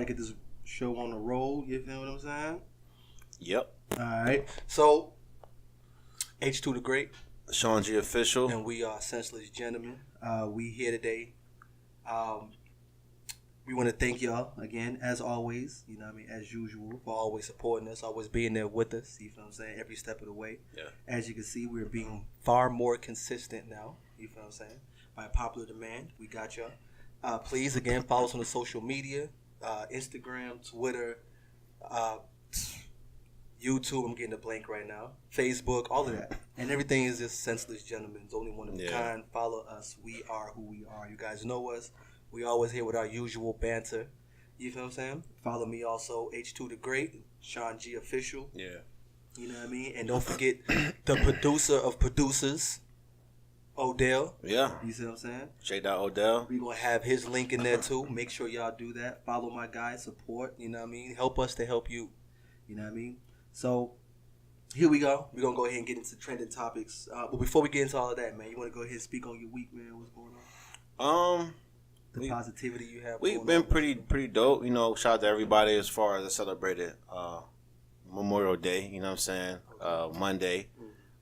to get this show on the road. You feel what I'm saying? Yep. All right. So, H2 the Great. Shaun G official. And we are Senseless Gentlemen. We here today. We want to thank y'all again, as always, you know what I mean, as usual, for always supporting us, always being there with us, you feel what I'm saying, every step of the way. Yeah. As you can see, we're being far more consistent now, you feel what I'm saying, by popular demand. We got y'all. Please, again, follow us on the social media, Instagram, Twitter, YouTube, I'm getting a blank right now, Facebook, all of that. And everything is just Senseless Gentlemen. It's only one of a kind. Follow us. We are who we are. You guys know us. We always here with our usual banter. You feel what I'm saying? Follow me also, H2 the Great, Shaun G official. Yeah. You know what I mean? And don't forget the producer of producers, Odell. Yeah. You see what I'm saying? J.odell. We're going to have his link in there too. Make sure y'all do that. Follow my guy, support, you know what I mean? Help us to help you. You know what I mean? So, here we go. We're going to go ahead and get into trending topics. But before we get into all of that, man, you want to go ahead and speak on your week, man? What's going on? The positivity you have. We've been pretty dope. You know, shout out to everybody as far as I celebrated Memorial Day, you know what I'm saying? Monday.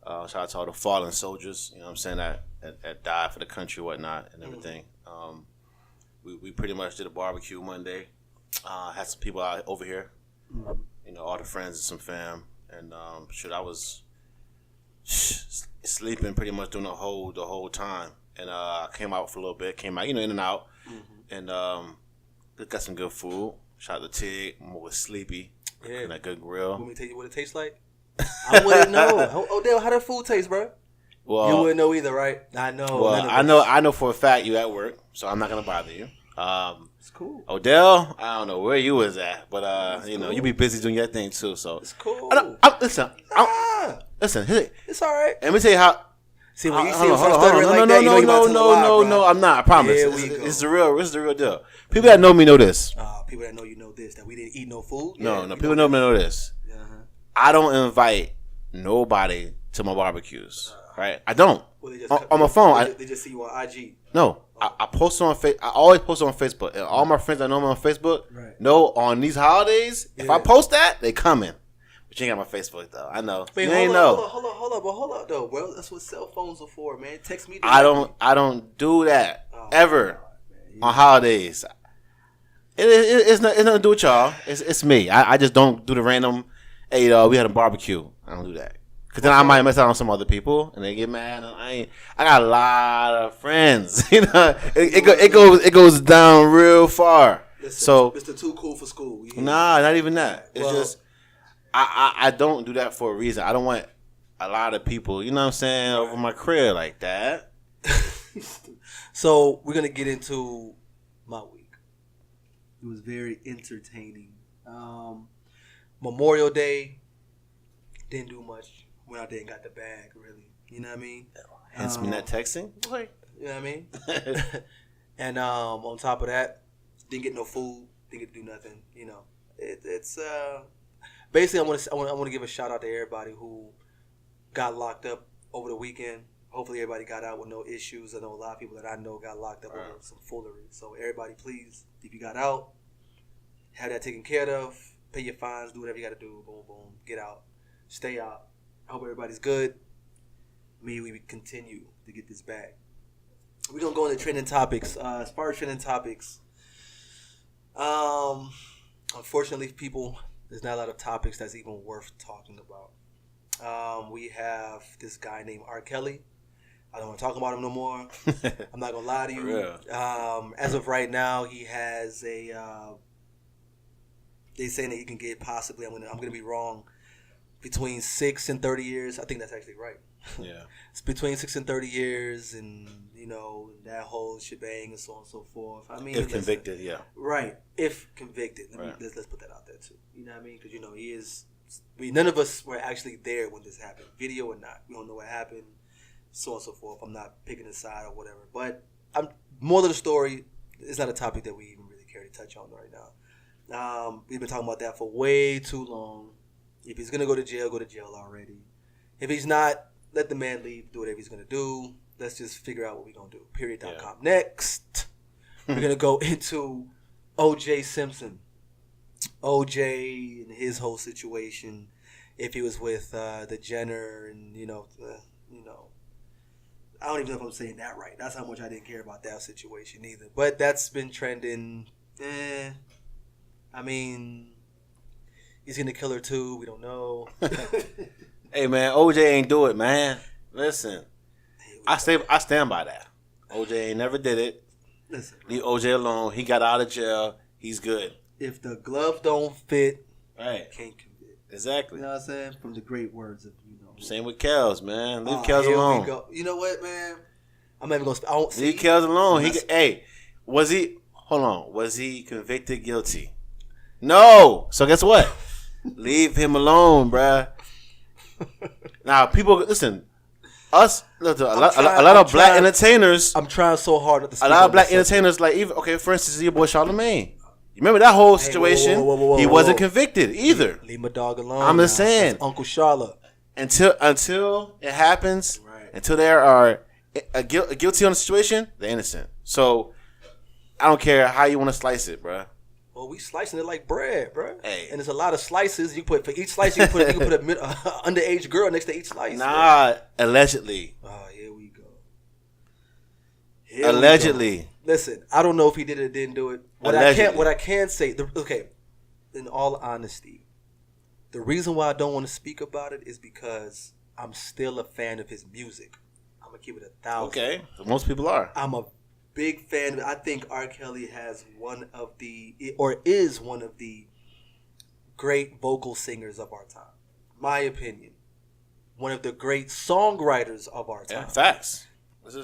Shout out to all the fallen soldiers, you know what I'm saying, that died for the country, whatnot, and everything. We pretty much did a barbecue Monday. Had some people out over here. You know, all the friends and some fam. And I was sleeping pretty much during the whole time. And I came out for a little bit, in and out. And got some good food. Shout out to Tig, was sleepy. Yeah. And a good grill. Want me to tell you what it tastes like? I wouldn't know. Odell, how that food taste, bro? Well, you wouldn't know either, right? I know. Well, I know for a fact you at work, so I'm not gonna bother you. It's cool. Odell, I don't know where you was at, but you know, you be busy doing your thing too. So it's cool. Listen, it's all right. Let me tell you how. See, when you see him stuttering like that, no, I'm not. I promise. It's the real deal. People that know me know this. People that know you know this, that we didn't eat no food. No, people know me know this. I don't invite nobody to my barbecues. Right? I don't. Well, on my phone. They just see you on IG. No, I post on I always post on Facebook. And all my friends that know me on Facebook know on these holidays, if I post that, they coming. But you ain't got my Facebook though. I know. Man, you ain't know. Hold up though. Well, that's what cell phones are for, man. Text me. I don't do that ever on holidays. It's nothing to do with y'all. It's me. I just don't do the random. Hey, we had a barbecue. I don't do that. Cause then I might mess out on some other people and they get mad. I got a lot of friends. You know, it goes down real far. Listen, so Mr. Too Cool for School. Nah, not even that. It's just I don't do that for a reason. I don't want a lot of people, you know what I'm saying, over my crib like that. So we're gonna get into my week. It was very entertaining. Memorial Day, didn't do much. Went out there and got the bag, really. You know what I mean? Hence me not texting. You know what I mean? And on top of that, didn't get no food, didn't get to do nothing. You know, it's basically I want to give a shout out to everybody who got locked up over the weekend. Hopefully everybody got out with no issues. I know a lot of people that I know got locked up over some foolery. So everybody, please, if you got out, have that taken care of. Pay your fines, do whatever you got to do. Boom, boom, get out, stay out. I hope everybody's good. May we continue to get this back. We're going to go into trending topics. As far as trending topics, unfortunately, people, there's not a lot of topics that's even worth talking about. We have this guy named R. Kelly. I don't want to talk about him no more. I'm not going to lie to you. As of right now, he has a... they're saying that he can get possibly, I'm gonna be wrong, between 6 and 30 years. I think that's actually right. Yeah. It's between 6 and 30 years, and you know that whole shebang and so on and so forth. I mean, if convicted, yeah. Right. If convicted, let's put that out there too. You know what I mean? Because you know he is. None of us were actually there when this happened, video or not. We don't know what happened, so on and so forth. I'm not picking a side or whatever. But more of the story. It's not a topic that we even really care to touch on right now. We've been talking about that for way too long. If he's gonna go to jail already. If he's not, let the man leave, do whatever he's gonna do. Let's just figure out what we're gonna do. Period.com. Yeah. Next, we're gonna go into O.J. Simpson. OJ and his whole situation, if he was with the Jenner and I don't even know if I'm saying that right. That's how much I didn't care about that situation either. But that's been trending. I mean, he's gonna kill her too. We don't know. Hey man, OJ ain't do it, man. Listen, I stand by that. OJ ain't never did it. Listen, leave OJ alone. He got out of jail. He's good. If the glove don't fit, right, can't convict. Exactly. You know what I'm saying? From the great words of Same with Kels, man. Leave Kels alone. Go. You know what, man? I'm not even gonna. I don't see. Leave Kels alone. Was he? Hold on. Was he convicted guilty? No. So guess what? Leave him alone, bruh. Now, people, listen. Us, a lot of black entertainers. I'm trying so hard not to speak. A lot of black entertainers, like even for instance, your boy Charlamagne. You remember that whole situation? Whoa, he wasn't convicted either. Leave my dog alone. I'm just saying, that's Uncle Charlotte. Until it happens, right. Until they are guilty on the situation, they're innocent. So I don't care how you want to slice it, bro. Well, we slicing it like bread, bro. Hey. And there's a lot of slices. You put for each slice, you can put a underage girl next to each slice. Nah, bro. Allegedly. Oh, here we go. Allegedly. Listen, I don't know if he did it or didn't do it. What I can say, in all honesty, the reason why I don't want to speak about it is because I'm still a fan of his music. I'm gonna keep it 1,000. Okay, most people are. I'm a big fan. I think R. Kelly is one of the great vocal singers of our time. My opinion, one of the great songwriters of our time. Yeah, facts.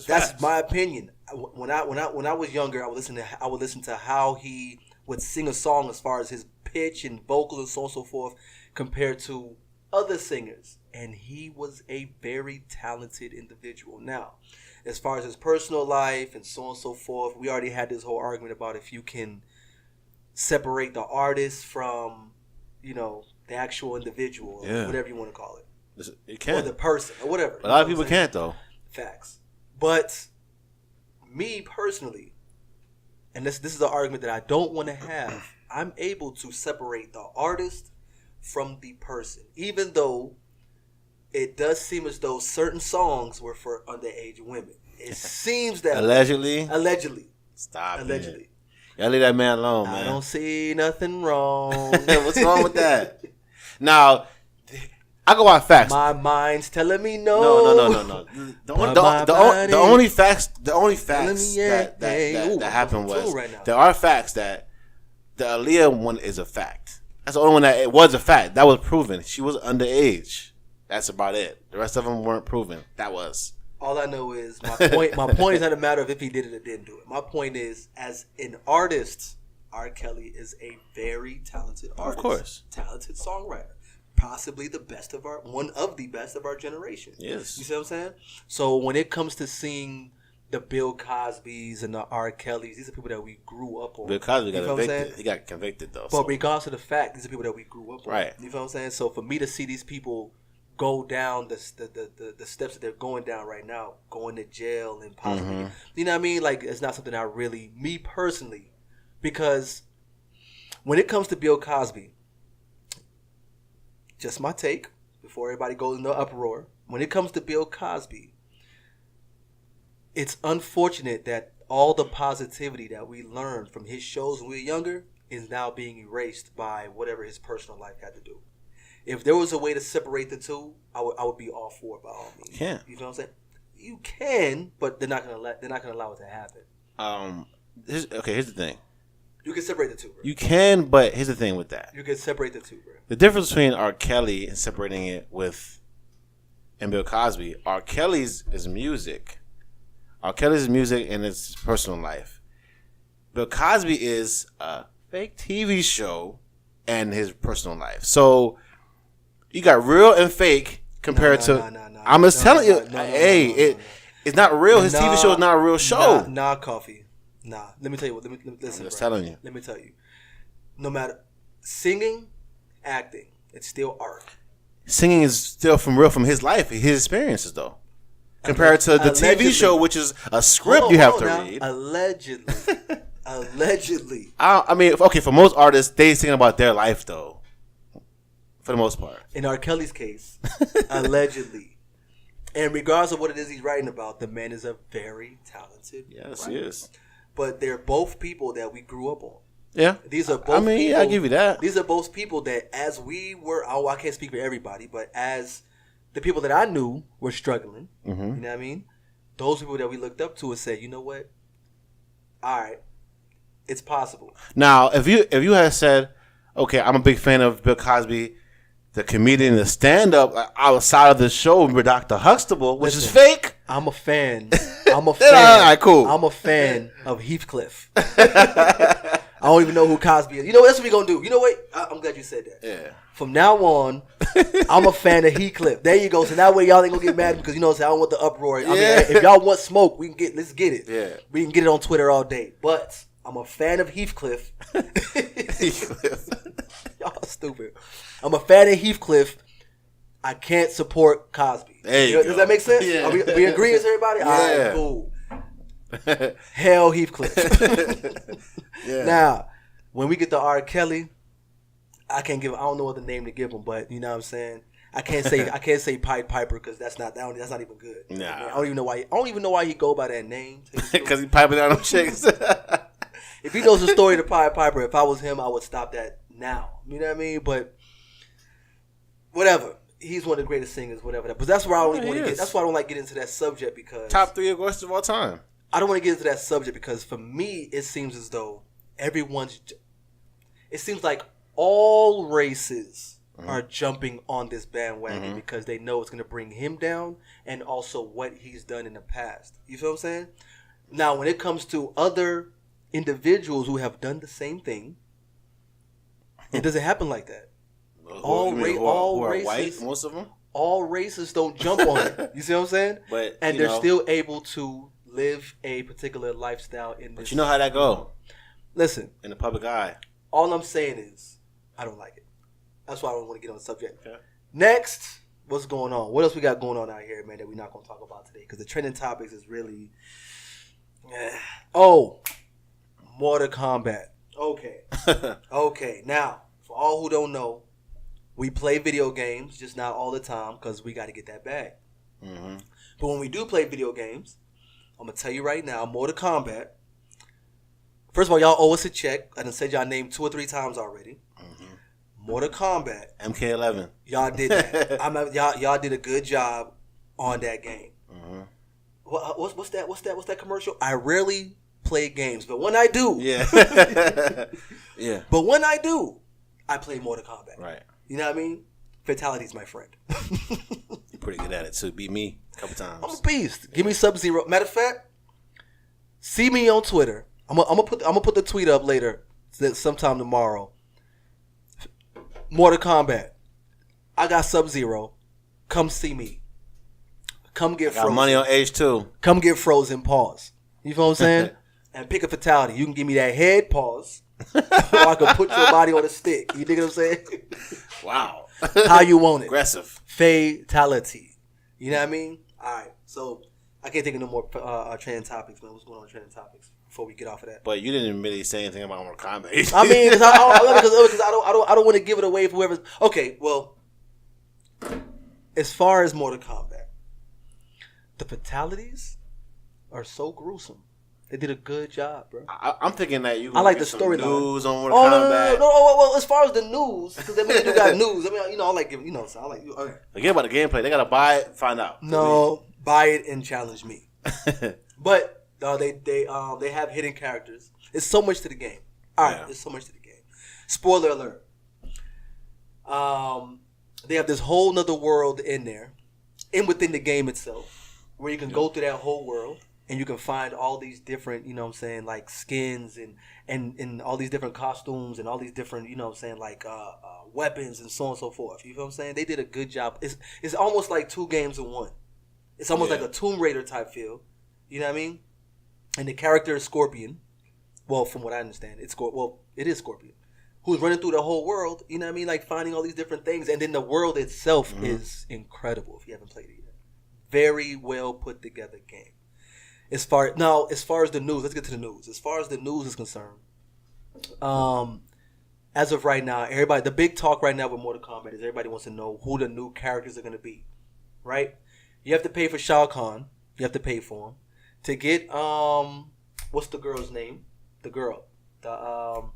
That's my opinion. When I was younger, I would listen to how he would sing a song as far as his pitch and vocal and so on and so forth compared to other singers, and he was a very talented individual. Now, as far as his personal life and so on and so forth, we already had this whole argument about if you can separate the artist from, the actual individual, or whatever you want to call it. You can. Or the person, or whatever. A lot of people can't, though. Facts. But me personally, and this is an argument that I don't want to have, I'm able to separate the artist from the person, even though it does seem as though certain songs were for underage women. It seems that allegedly. Stop. Allegedly. It. Y'all leave that man alone, man. I don't see nothing wrong. What's wrong with that? Now, I go by facts. My mind's telling me no. No. The only facts that happened was there are facts that the Aaliyah one is a fact. That's the only one that it was a fact. That was proven. She was underage. That's about it. The rest of them weren't proven. That was. All I know is my point. My point is not a matter of if he did it or didn't do it. My point is, as an artist, R. Kelly is a very talented artist. Of course, talented songwriter, possibly one of the best of our generation. Yes, you see what I'm saying? So when it comes to seeing the Bill Cosbys and the R. Kellys, these are people that we grew up on. Bill Cosby got convicted. He got convicted though. But regardless of the fact, these are people that we grew up on. Right. You feel what I'm saying? So for me to see these people go down the steps that they're going down right now, going to jail and possibly, you know what I mean? Like, it's not something I really, me personally, because when it comes to Bill Cosby, just my take, before everybody goes into uproar, when it comes to Bill Cosby, it's unfortunate that all the positivity that we learned from his shows when we were younger is now being erased by whatever his personal life had to do. If there was a way to separate the two, I would be all for it by all means. Yeah. You know what I'm saying? You can, but they're not gonna allow it to happen. Here's the thing. You can separate the two, bro. You can, but here's the thing with that. You can separate the two, bro. The difference between R. Kelly and separating it and Bill Cosby, R. Kelly's is music. R. Kelly's music and his personal life. Bill Cosby is a fake TV show and his personal life. So you got real and fake compared to. I'm just telling you, it's not real. His TV show is not a real show. Nah, coffee. Nah. Let me tell you what. Listen. I'm just telling you. Let me tell you. No matter singing, acting, it's still art. Singing is still from his life, his experiences, though. Compared to the TV show, which is a script you have to read. Allegedly. Allegedly. I mean, okay, for most artists, they sing about their life though. For the most part. In R. Kelly's case, allegedly. And regardless of what it is he's writing about, the man is a very talented Yes, writer. he is. But they're both people that we grew up on. Yeah. These are both I mean, people, I'll give you that. These are both people that as we were, I can't speak for everybody, but as the people that I knew were struggling, you know what I mean? Those people that we looked up to and said, you know what? All right, it's possible. Now, if you had said, okay, I'm a big fan of Bill Cosby, the comedian, the stand-up outside of the show with Dr. Huxtable, which is fake. I'm a fan. All right, cool. I'm a fan of Heathcliff. I don't even know who Cosby is. You know what? That's what we're going to do. You know what? I'm glad you said that. Yeah. From now on, I'm a fan of Heathcliff. There you go. So that way y'all ain't going to get mad because, you know what I'm saying, I don't want the uproar. I mean, if y'all want smoke, let's get it. Yeah. We can get it on Twitter all day. But I'm a fan of Heathcliff. Y'all stupid. I'm a fan of Heathcliff. I can't support Cosby. There you go. Does that make sense? Yeah. Are we agree as everybody? Yeah. All right, cool. Hell Heathcliff. Yeah. Now, when we get to R. Kelly, I don't know what the name to give him, but you know what I'm saying? I can't say Pied Piper because that's not even good. Nah. I don't even know why he go by that name. Because he piping down them chicks. If he knows the story of the Pied Piper, if I was him, I would stop that now. You know what I mean? But whatever. He's one of the greatest singers, whatever. But that's where I don't even want to get. That's why I don't like get into that subject because Top 3 voices of all time. I don't want to get into that subject because for me, it seems as though it seems like all races are jumping on this bandwagon because they know it's going to bring him down and also what he's done in the past. You feel what I'm saying? Now, when it comes to other individuals who have done the same thing, it doesn't happen like that. All races, white, most of them. All races don't jump on it. You see what I'm saying? But they're still able to live a particular lifestyle in this. But you know how that go. Listen, in the public eye. All I'm saying is, I don't like it. That's why I don't want to get on the subject. Okay. Next, what's going on? What else we got going on out here, man, that we're not going to talk about today? Because the trending topics is really... Oh, Mortal Kombat. Okay. Okay. Now, for all who don't know, we play video games, just not all the time, because we got to get that bag. But when we do play video games, I'm going to tell you right now, Mortal Kombat. First of all, y'all owe us a check. I done said y'all name 2 or 3 times already. Mortal Kombat. MK11. Y'all did that. Y'all did a good job on that game. What's that commercial? I rarely play games, but when I do, yeah. But when I do, I play Mortal Kombat. Right. You know what I mean? Fatality's my friend. You're pretty good at it too. Beat me a couple times. I'm a beast. Give me Sub-Zero. Matter of fact, see me on Twitter. I'm gonna put the tweet up later, sometime tomorrow. Mortal Kombat. I got Sub-Zero. Come see me. Come get frozen. Got money on H2. Come get frozen. Pause. You feel what I'm saying? And pick a fatality. You can give me that head. Pause. Or I can put your body on a stick. You dig what I'm saying? Wow. How you want it? Aggressive. Fatality. You know what I mean? All right. So I can't think of no more trending topics, man. What's going on with trending topics before we get off of that? But you didn't really say anything about Mortal Kombat. I mean, because I don't want to give it away for whoever's. Okay, well, as far as Mortal Kombat, the fatalities are so gruesome. They did a good job, bro. I'm thinking that you. I like the storyline. News on Mortal Kombat. No. Well, as far as the news, because I mean, you got news. I mean, I like giving. So I like. Okay. Forget about the gameplay. They gotta buy it, find out. No, buy it and challenge me. But they have hidden characters. It's so much to the game. All right, there's so much to the game. Spoiler alert. They have this whole nother world in there, within the game itself, where you can go through that whole world. And you can find all these different, you know what I'm saying, like skins and all these different costumes and all these different, you know what I'm saying, like weapons and so on and so forth. You feel what I'm saying? They did a good job. It's almost like 2 games in one. It's almost like a Tomb Raider type feel. You know what I mean? And the character is Scorpion. Well, from what I understand, it is Scorpion. Who's running through the whole world, you know what I mean? Like finding all these different things. And then the world itself is incredible if you haven't played it yet. Very well put together game. As far as the news, let's get to the news. As far as the news is concerned, as of right now, the big talk right now with Mortal Kombat is everybody wants to know who the new characters are going to be, right? You have to pay for Shao Kahn. You have to pay for him to get what's the girl's name? The girl, the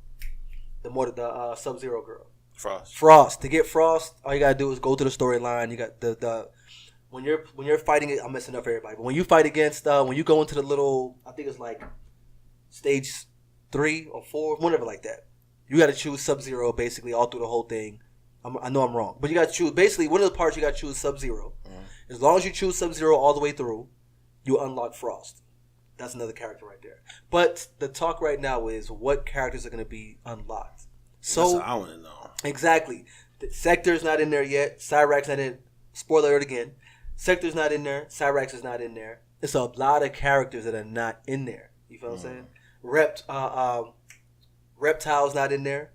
Sub-Zero girl. Frost. To get Frost, all you gotta do is go to the storyline. You got the when you're fighting it, I'm messing up everybody. But when you fight against when you go into the little, I think it's like stage 3 or 4, whatever like that. You got to choose Sub-Zero basically all through the whole thing. I know I'm wrong, but you got to choose basically one of the parts. You got to choose Sub-Zero. As long as you choose Sub-Zero all the way through, you unlock Frost. That's another character right there. But the talk right now is what characters are going to be unlocked. So that's what I want to know. Exactly. Sector's not in there yet. Cyrax not in. Spoiler alert again. Sector's not in there. Cyrax is not in there. It's a lot of characters that are not in there. You feel what I'm saying? Reptile's not in there.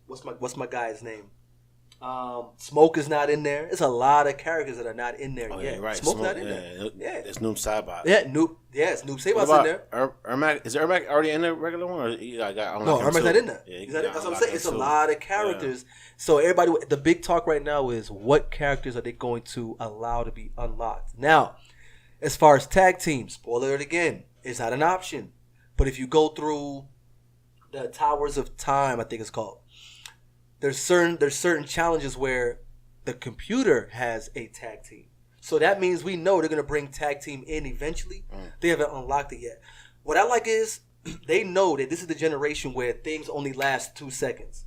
What's my guy's name? Smoke is not in there. It's a lot of characters that are not in there yet. Yeah, right. Smoke's not in there. Yeah, it's Noob Saibot. Yeah, Noob Saibot's in there. Ermac, is Ermac already in the regular one? Or no, Ermac's not in there. Yeah, that's what I'm saying. It's a lot of characters. Yeah. So everybody, the big talk right now is what characters are they going to allow to be unlocked? Now, as far as tag teams, spoiler it again, it's not an option. But if you go through the Towers of Time, I think it's called, there's certain challenges where the computer has a tag team. So that means we know they're going to bring tag team in eventually. They haven't unlocked it yet. What I like is they know that this is the generation where things only last 2 seconds.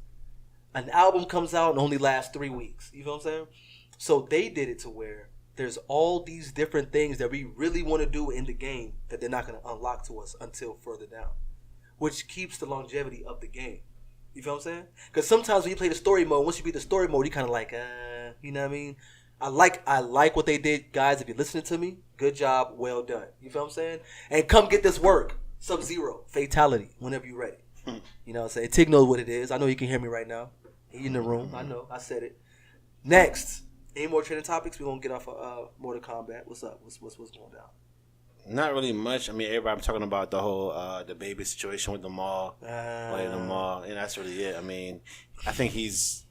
An album comes out and only lasts 3 weeks. You know what I'm saying? So they did it to where there's all these different things that we really want to do in the game that they're not going to unlock to us until further down, which keeps the longevity of the game. You feel what I'm saying? Because sometimes when you play the story mode, once you beat the story mode, you kind of like, you know what I mean? I like what they did, guys. If you're listening to me, good job, well done. You feel what I'm saying? And come get this work. Sub-Zero, Fatality, whenever you're ready. You know what I'm saying? Tig knows what it is. I know you can hear me right now. He in the room. I know. I said it. Next, any more trending topics? We're gonna get off of Mortal Kombat. What's up? What's going down? Not really much. I mean, everybody's talking about the whole DaBaby situation with the mall, playing the mall, and that's really it. I mean, I think it's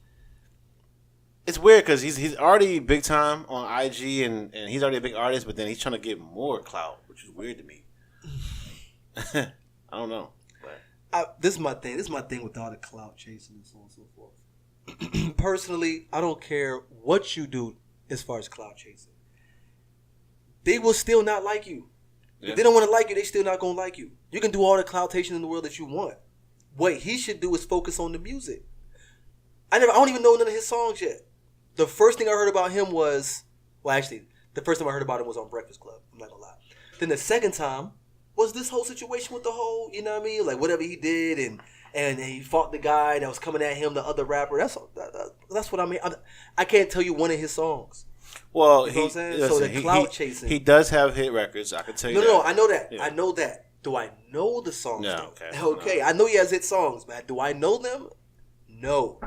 weird because he's already big time on IG and he's already a big artist, but then he's trying to get more clout, which is weird to me. I don't know. This is my thing. This is my thing with all the clout chasing and so on and so forth. Personally, I don't care what you do as far as clout chasing. They will still not like you. Yeah. If they don't want to like you, they still not going to like you. You can do all the cloutation in the world that you want. What he should do is focus on the music. I don't even know none of his songs yet. The first thing I heard about him was, the first time I heard about him was on Breakfast Club. I'm not going to lie. Then the second time was this whole situation with the whole, you know what I mean? Like whatever he did and he fought the guy that was coming at him, the other rapper. That's what I mean. I can't tell you one of his songs. Well, you know what I'm saying? So the clout chasing. He does have hit records. I can tell you that. No, I know that. Yeah. I know that. Do I know the songs? No, okay. No. I know he has hit songs, man. Do I know them? No.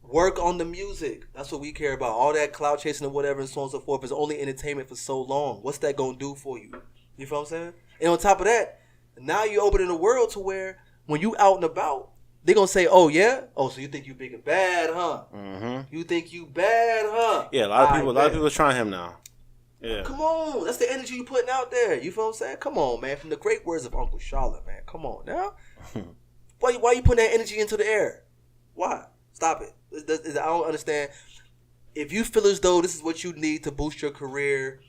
Work on the music. That's what we care about. All that clout chasing and whatever and so on and so forth is only entertainment for so long. What's that going to do for you? You feel what I'm saying? And on top of that, now you're opening the world to where when you out and about, they're going to say, oh, yeah? Oh, so you think you big and bad, huh? Mm-hmm. You think you bad, huh? Yeah, a lot of people are trying him now. Yeah. Come on. That's the energy you putting out there. You feel what I'm saying? Come on, man. From the great words of Uncle Charlotte, man. Come on now. Why you putting that energy into the air? Why? Stop it. I don't understand. If you feel as though this is what you need to boost your career,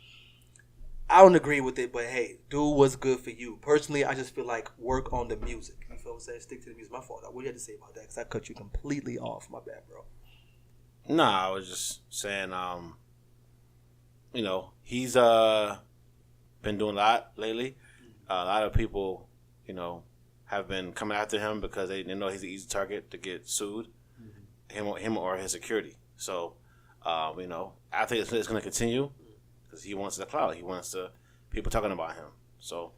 I don't agree with it, but hey, do what's good for you. Personally, I just feel like work on the music. You feel what I'm saying? Stick to the music. My fault. What do you have to say about that? Because I cut you completely off. My bad, bro. Nah, I was just saying, he's been doing a lot lately. A lot of people, have been coming after him because they know he's an easy target to get sued, him or his security. So, I think it's going to continue. Because he wants the clout. He wants people talking about him. So,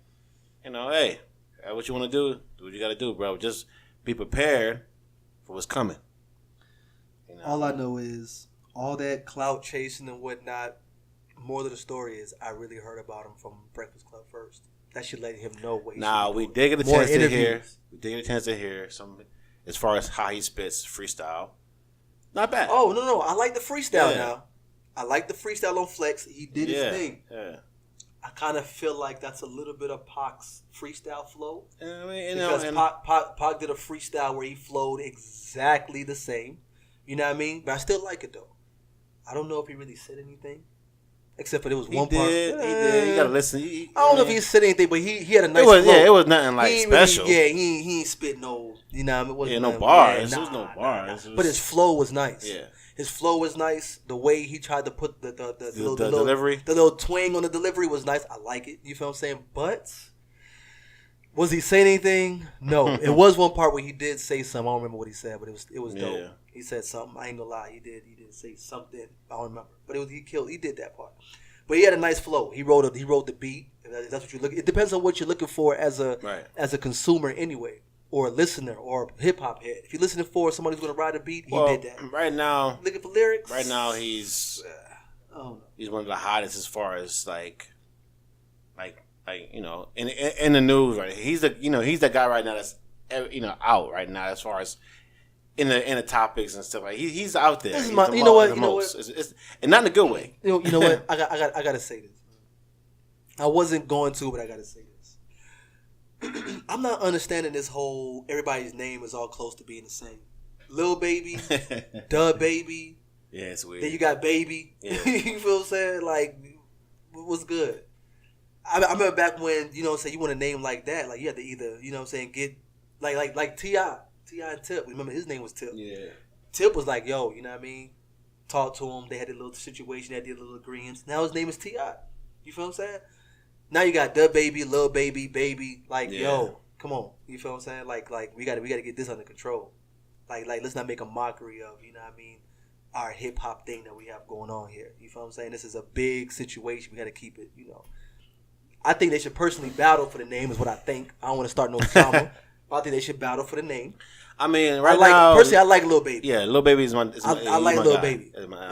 hey, what you want to do what you got to do, bro. Just be prepared for what's coming. All I know is all that clout chasing and whatnot, More of the story is I really heard about him from Breakfast Club first. That should let him know what. We did get a chance to hear. We did get a chance to hear some as far as how he spits freestyle. Not bad. Oh no! I like the freestyle now. I like the freestyle on Flex. He did his thing. Yeah. I kind of feel like that's a little bit of Pac's freestyle flow. I mean, because Pac did a freestyle where he flowed exactly the same. You know what I mean? But I still like it though. I don't know if he really said anything. Except for there was one part. He did. You gotta listen. I don't know if he said anything, but he had a nice flow. Yeah, it was nothing like special. Really, he ain't spit no, you know what I mean? No bars. There was no bars. But his flow was nice. Yeah. His flow was nice. The way he tried to put the delivery. The little twang on the delivery was nice. I like it. You feel what I'm saying? But was he saying anything? No. It was one part where he did say something. I don't remember what he said, but it was dope. Yeah. He said something. I ain't gonna lie. He did say something. I don't remember. But he did that part. But he had a nice flow. He wrote the beat. If that's what you look. It depends on what you're looking for as a consumer anyway, or a listener, or a hip hop head. If you're listening for somebody who's gonna ride a beat, he did that. Right now, looking for lyrics. Right now, he's one of the hottest as far as like you know in the news. Right, he's the guy right now that's out right now as far as. In the topics and stuff like he's out there. This is my, you know what? It's, and not in a good way. You know what? I gotta say this. I wasn't going to, but I gotta say this. I'm not understanding this whole everybody's name is all close to being the same. Lil Baby, DaBaby. Yeah, it's weird. Then you got Baby. Yeah. You feel what I'm saying? Like, what's good? I remember back when you want a name like that, like you had to either get like T.I. T.I. and Tip. Remember, his name was Tip. Yeah. Tip was like, yo, you know what I mean? Talk to him. They had a little situation. They had a little agreements. Now his name is T.I. You feel what I'm saying? Now you got DaBaby, Lil Baby, Baby. Like, yo, come on. You feel what I'm saying? Like we gotta get this under control. Like let's not make a mockery of, you know what I mean, our hip hop thing that we have going on here. You feel what I'm saying? This is a big situation. We gotta keep it, I think they should personally battle for the name is what I think. I don't want to start no drama. I think they should battle for the name. I mean, now... Personally, I like Lil Baby. Yeah, Lil Baby is my... I like Lil Baby. That's my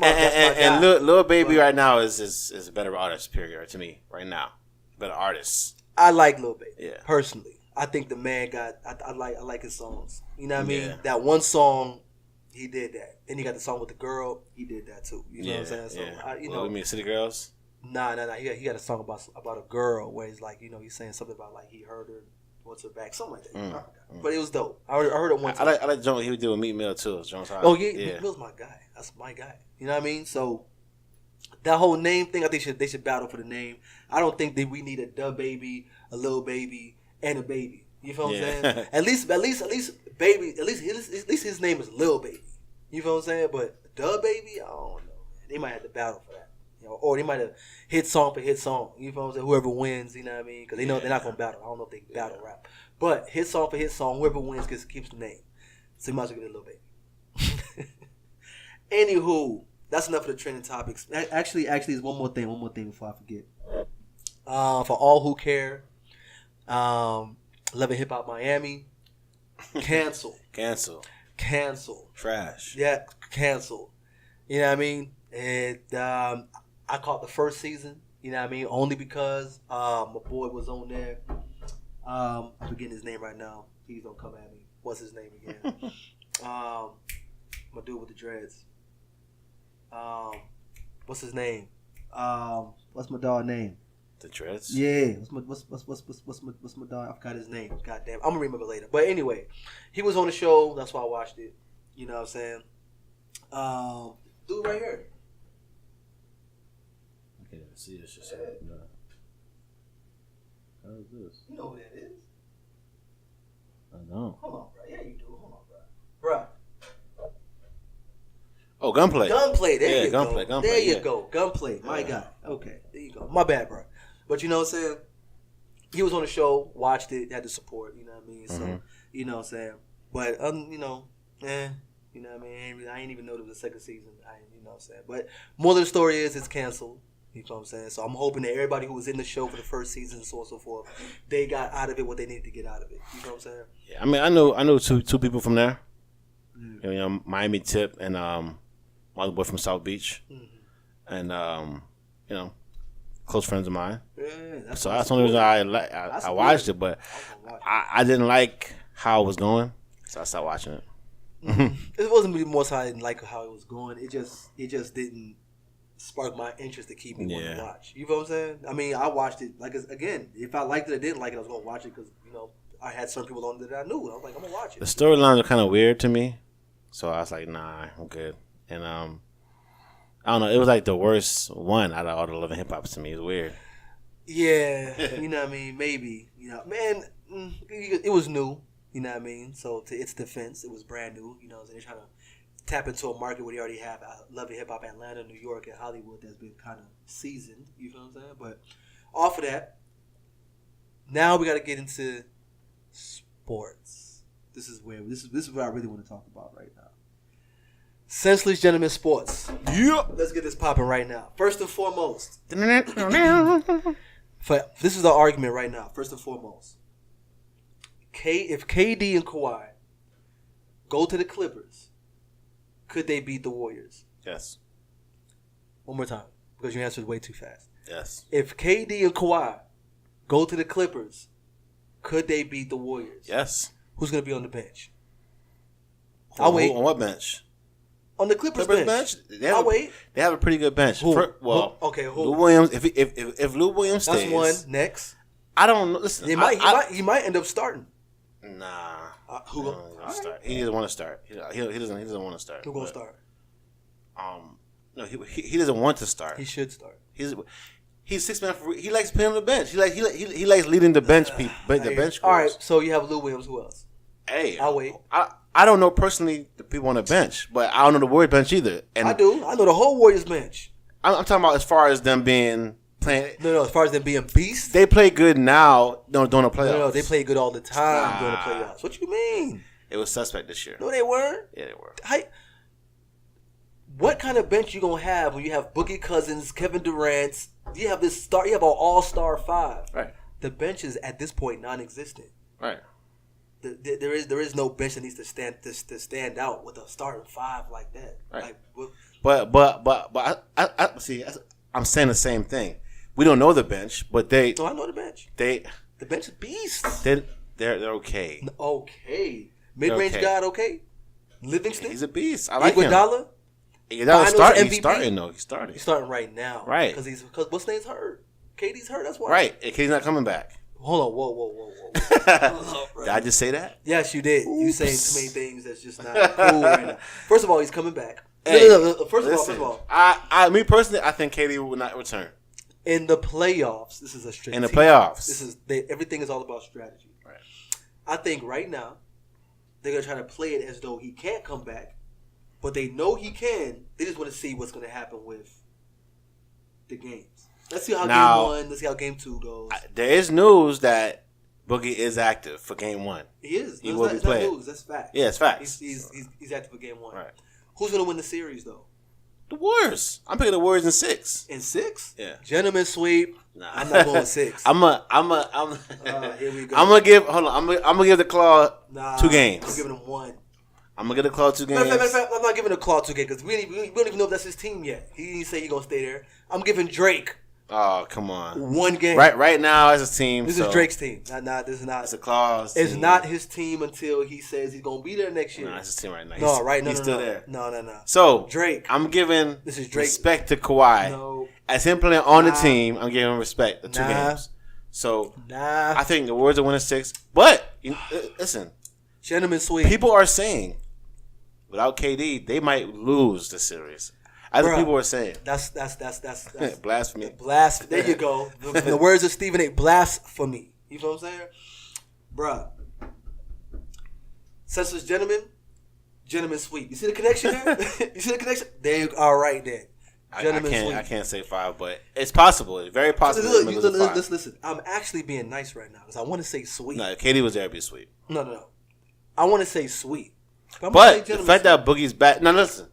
guy. Lil Baby right now is a better artist, period, to me, right now. Better artist. I like Lil Baby, yeah. Personally. I think the man I like his songs. You know what I mean? Yeah. That one song, he did that. Then he got the song with the girl, he did that too. You know what I'm saying? So, you mean City Girls? Nah. He got a song about a girl where he's like, he's saying something about like he heard her, wants her back, something like that. But it was dope. I heard it one time. I like John. He would do a Meat Mill too. Oh yeah, Meat Mill's my guy. That's my guy. You know what I mean? So that whole name thing, I think they should battle for the name. I don't think that we need a DaBaby, a Lil Baby, and a Baby. You feel what I'm saying? At least Baby. At least his name is Lil Baby. You feel what I'm saying? But DaBaby, I don't know. They might have to battle for that. Or they might have hit song for hit song. You know what I'm saying? Whoever wins, you know what I mean? Because they know they're not going to battle. I don't know if they battle rap. But hit song for hit song, whoever wins keeps the name. So you might as well get a Lil Baby. Anywho, that's enough of the trending topics. Actually, there's one more thing before I forget. For all who care, Love and Hip Hop Miami, cancel. Trash. Yeah, cancel. You know what I mean? And I caught the first season, you know what I mean? Only because my boy was on there. I'm forgetting his name right now. He's gonna come at me. What's his name again? My dude with the dreads. What's his name? What's my dog name? The dreads? Yeah. What's my dog? I forgot his name. Goddamn. I'm gonna remember later. But anyway, he was on the show. That's why I watched it. You know what I'm saying? Dude right here. I can't even see this shit. No. How is this? You know who that is? I know. Hold on, bro. Yeah, you do. Hold on, bro. Oh, Gunplay. There you Gunplay. go. There you go. Gunplay. My guy. Okay. There you go. My bad, bro. But you know what I'm saying? He was on the show, watched it, had the support. You know what I mean? So, you know what I'm saying? But, you know what I mean? I ain't even know there was a second season. You know what I'm saying? But more of the story is it's canceled. You know what I'm saying? So I'm hoping that everybody who was in the show for the first season and so on and so forth, they got out of it what they needed to get out of it. You know what I'm saying? Yeah, I mean, I know two people from there. You know, Miami Tip and my other boy from South Beach, and close friends of mine. Yeah, So that's the only reason I watched it, but I didn't like how it was going, so I stopped watching it. It wasn't really more so I didn't like how it was going. It just didn't spark my interest to keep me wanting to watch. You know what I'm saying? I mean, I watched it again. If I liked it or didn't like it, I was gonna watch it because I had some people on that I knew. I was like, I'm gonna watch it. The storylines are kind of weird to me, so I was like, nah, I'm good. And I don't know. It was like the worst one out of all the Love and Hip Hops to me. It's weird. Yeah, you know what I mean? Maybe. Man, it was new. You know what I mean? So to its defense, it was brand new. They're trying to tap into a market where they already have Love and Hip Hop Atlanta, New York, and Hollywood that's been kind of seasoned. You feel what I'm saying? But off of that, now we got to get into sports. This is what I really want to talk about right now. Senseless Gentlemen sports. Yeah. Let's get this popping right now. First and foremost. This is the argument right now. First and foremost. If KD and Kawhi go to the Clippers, could they beat the Warriors? Yes. One more time, because your answer is way too fast. Yes. If KD and Kawhi go to the Clippers, could they beat the Warriors? Yes. Who's going to be on the bench? I'll wait. On what bench? On the Clippers bench. I'll wait. They have a pretty good bench. Who? Who? Lou Williams. If Lou Williams stays, that's one. Next. I don't know. Listen, he might end up starting. Nah. Who gonna start? He doesn't want to start. He doesn't want to start. Who gonna start? No, he doesn't want to start. He should start. He's 6 man. He likes playing on the bench. He likes leading the bench people. The bench. All right. So you have Lou Williams. Who else? Hey, I'll wait. I don't know personally the people on the bench, but I don't know the Warriors bench either. And I do. I know the whole Warriors bench. I'm talking about as far as them being playing. No. As far as them being beasts, they play good now. During the playoffs. No. They play good all the time during the playoffs. What you mean? It was suspect this year. No, they weren't. Yeah, they were. What kind of bench you gonna have when you have Boogie Cousins, Kevin Durant? You have this star. You have an all-star five. Right. The bench is at this point non-existent. Right. There is no bench that needs to stand out with a starting five like that. Right. But I see. I'm saying the same thing. We don't know the bench, but they. No, I know the bench. The bench is beasts. They're okay. Okay. Mid-range God, okay. Livingston. He's a beast. I like Iguodala. him. Iguodala He's starting though. He's starting right now. Right. Because what's name's hurt. KD's hurt. That's why. Right. And KD's not coming back. Hold on. Whoa. Did I just say that? Yes, you did. Oops. You saying too many things that's just not cool right now. First of all, he's coming back. Hey, no. First of all, me personally, I think KD will not return. In the playoffs, this is a strategy. In the playoffs, everything is all about strategy. Right. I think right now they're gonna try to play it as though he can't come back, but they know he can. They just want to see what's gonna happen with the games. Let's see how game 1. Let's see how game 2 goes. There is news that Boogie is active for game 1. He is. He will be playing. News. That's fact. Yeah, it's facts. He's active for game 1. Right. Who's gonna win the series though? The Warriors. I'm picking the Warriors in 6. In 6? Yeah. Gentlemen sweep. Nah. I'm not going 6. I'm here we go. I'm gonna give. Hold on. I'm gonna give the Claw 2 games. I'm giving him 1. I'm gonna give the Claw 2 games. Matter of fact, I'm not giving the Claw 2 games because we don't even know if that's his team yet. He didn't say he's gonna stay there. I'm giving Drake. Oh, come on. 1 game. Right now as a team. This is Drake's team. This is not. It's a Claw's It's team. not his team until he says he's gonna be there next year. No, it's his team right now. He's still there. No. So Drake. I'm giving this is Drake. respect to Kawhi. No. As him playing on the team, I'm giving him respect. The 2 games. So I think the Warriors will win in 6. But listen, gentlemen sweep. People are saying without KD, they might lose the series. As the people are saying. That's blasphemy. There you go. The words of Stephen A. Blasphemy. You know what I'm saying? Bruh. Senseless gentlemen sweep. You see the connection there? You see the connection? They are right there. I can't say 5, but it's possible. It's very possible. Listen. I'm actually being nice right now because I want to say sweep. No, KD was there to be sweep. No. I want to say sweep. But the fact that Boogie's back. Now listen.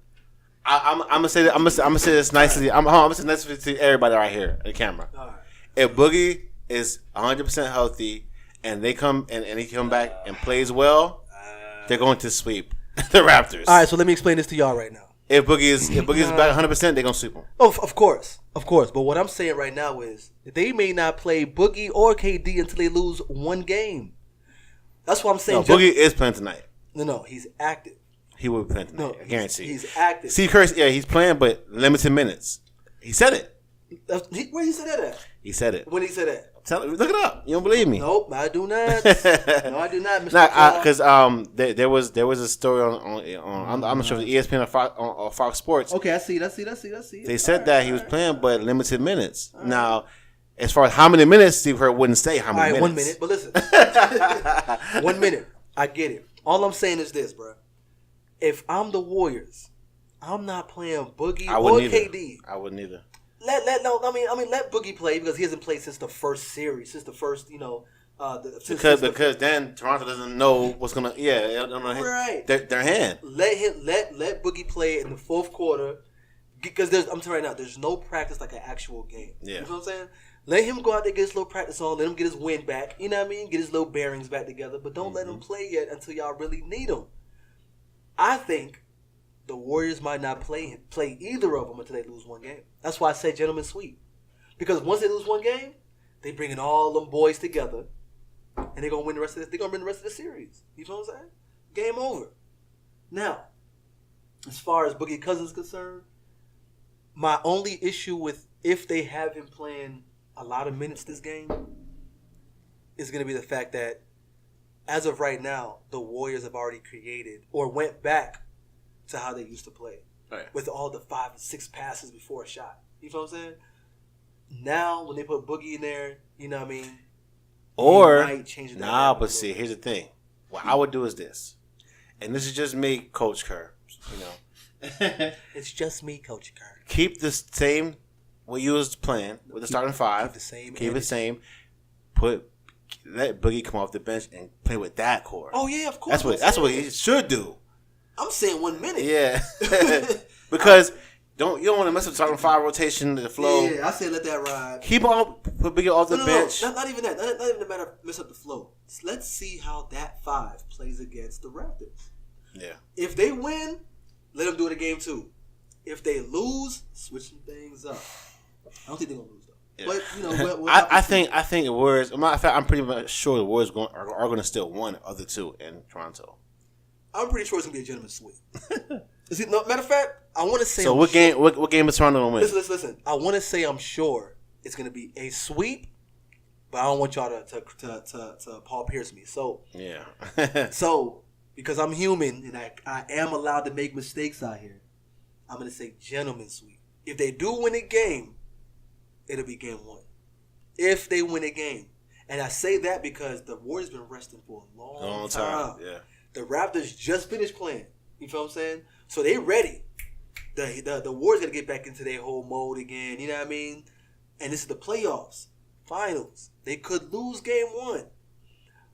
I'm gonna say this nicely. I'm gonna say this nicely to everybody right here at the camera. Right. If Boogie is 100% healthy and they come and he come back and plays well, they're going to sweep the Raptors. All right, so let me explain this to y'all right now. If Boogie's back 100%, they're gonna sweep him. Oh, of course. But what I'm saying right now is they may not play Boogie or KD until they lose one game. That's what I'm saying. No, Boogie is playing tonight. No, he's active. He will be playing tonight. No, I guarantee. He's active. Steve Kerr, yeah, he's playing, but limited minutes. He said it. Where he said that at? He said it. When he said that? Look it up. You don't believe me? Nope, I do not. No, I do not, Mr. Because there was a story on I'm not sure if it's ESPN or Fox Sports. Okay, I see. They said that he was playing, but limited minutes. Now, as far as how many minutes, Steve Kerr wouldn't say how many minutes. 1 minute, but listen. 1 minute. I get it. All I'm saying is this, bro. If I'm the Warriors, I'm not playing Boogie or KD. I wouldn't either. Let Boogie play because he hasn't played since the first series, since the first, because then Toronto doesn't know what's gonna. Yeah, right. Their hand. Let Boogie play in the fourth quarter because I'm telling you right now, there's no practice like an actual game. Yeah. You know what I'm saying? Let him go out there, get his little practice on, let him get his wind back. You know what I mean? Get his little bearings back together, but don't let him play yet until y'all really need him. I think the Warriors might not play either of them until they lose one game. That's why I say gentlemen sweep. Because once they lose one game, they bringing all them boys together, and they're gonna win the rest of this. They're gonna win the rest of the series. You know what I'm saying? Game over. Now, as far as Boogie Cousins is concerned, my only issue with if they have him playing a lot of minutes this game is going to be the fact that as of right now, the Warriors have already created or went back to how they used to play with all the 5 and 6 passes before a shot. You know what I'm saying? Now, when they put Boogie in there, you know what I mean? But see, here's the thing. What I would do is this, and this is just me, Coach Kerr. You know, it's just me, Coach Kerr. Keep the same. What you was playing with the starting 5. Keep the same. Let Boogie come off the bench and play with that core. Oh yeah, of course. That's what he should do. I'm saying 1 minute. Yeah, because you don't want to mess with the starting 5 rotation, the flow. Yeah, I say let that ride. Put Boogie off the bench. No, not even that. Not even the matter of mess up the flow. Let's see how that 5 plays against the Raptors. Yeah. If they win, let them do it in game 2. If they lose, switch some things up. I don't think they're gonna lose though. Yeah. But I think the Warriors. Matter of fact, I'm pretty much sure the Warriors are going to still one of the two in Toronto. I'm pretty sure it's gonna be a gentleman's sweep. Matter of fact, I want to say. So what game is Toronto gonna win? Listen. I want to say I'm sure it's gonna be a sweep, but I don't want y'all to Paul Pierce me. So yeah. So because I'm human and I am allowed to make mistakes out here, I'm gonna say gentleman's sweep. If they do win a game, it'll be game 1. If they win a game. And I say that because the Warriors been resting for a long time. Yeah. The Raptors just finished playing. You feel what I'm saying? So they ready. The Warriors got to get back into their whole mode again. You know what I mean? And this is the playoffs. Finals. They could lose game 1.